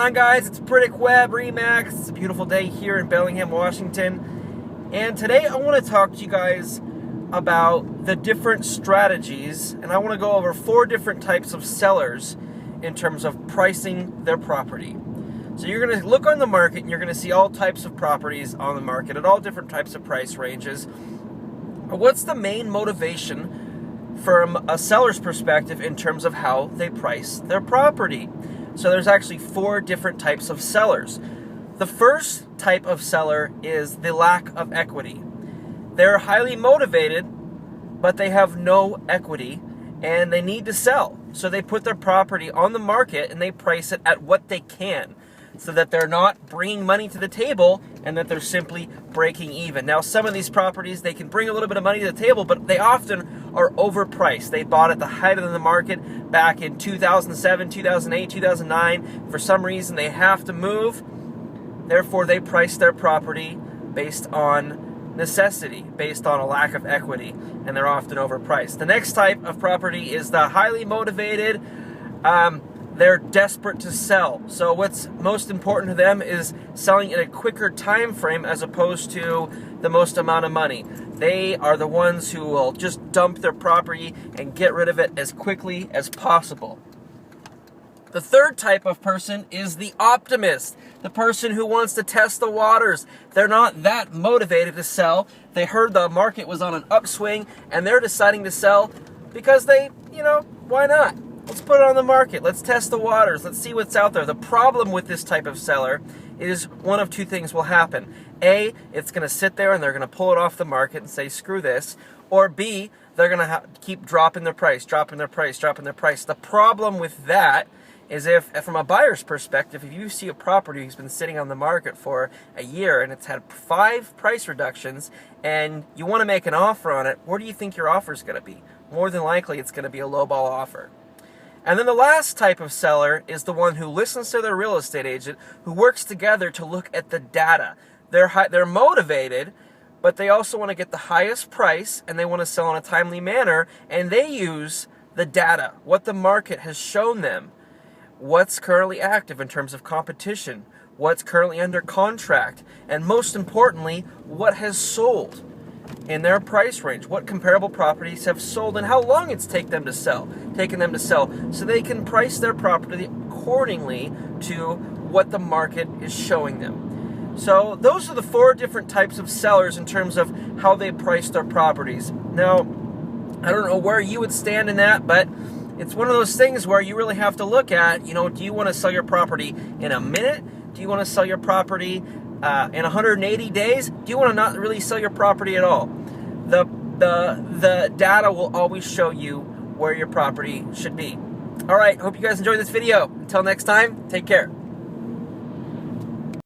on, guys? It's Pritick Webb Remax. It's a beautiful day here in Bellingham, Washington. And today I want to talk to you guys about the different strategies, and I want to go over 4 different types of sellers in terms of pricing their property. So you're going to look on the market and you're going to see all types of properties on the market at all different types of price ranges. What's the main motivation from a seller's perspective in terms of how they price their property? So there's actually 4 different types of sellers. The first type of seller is the lack of equity. They're highly motivated, but they have no equity and they need to sell. So they put their property on the market and they price it at what they can, so that they're not bringing money to the table and that they're simply breaking even. Now, some of these properties, they can bring a little bit of money to the table, but they often are overpriced. They bought at the height of the market back in 2007, 2008, 2009. For some reason, they have to move. Therefore, they price their property based on necessity, based on a lack of equity, and they're often overpriced. The next type of property is the highly motivated. They're desperate to sell. So what's most important to them is selling in a quicker time frame as opposed to the most amount of money. They are the ones who will just dump their property and get rid of it as quickly as possible. The third type of person is the optimist, the person who wants to test the waters. They're not that motivated to sell. They heard the market was on an upswing and they're deciding to sell because why not? Let's put it on the market. Let's test the waters. Let's see what's out there. The problem with this type of seller is one of 2 things will happen. A, it's going to sit there and they're going to pull it off the market and say, screw this. Or B, they're going to keep dropping their price, dropping their price, dropping their price. The problem with that is if from a buyer's perspective, if you see a property that's been sitting on the market for a year and it's had 5 price reductions and you want to make an offer on it, where do you think your offer is going to be? More than likely, it's going to be a lowball offer. And then the last type of seller is the one who listens to their real estate agent, who works together to look at the data. They're motivated, but they also want to get the highest price and they want to sell in a timely manner, and they use the data, what the market has shown them, what's currently active in terms of competition, what's currently under contract, and most importantly, what has sold in their price range, what comparable properties have sold and how long it's taken them to sell, so they can price their property accordingly to what the market is showing them. So those are the 4 different types of sellers in terms of how they price their properties. Now, I don't know where you would stand in that, but it's one of those things where you really have to look at, do you want to sell your property in a minute? Do you want to sell your property in 180 days? Do you want to not really sell your property at all? The data will always show you where your property should be. All right, hope you guys enjoyed this video. Until next time, take care.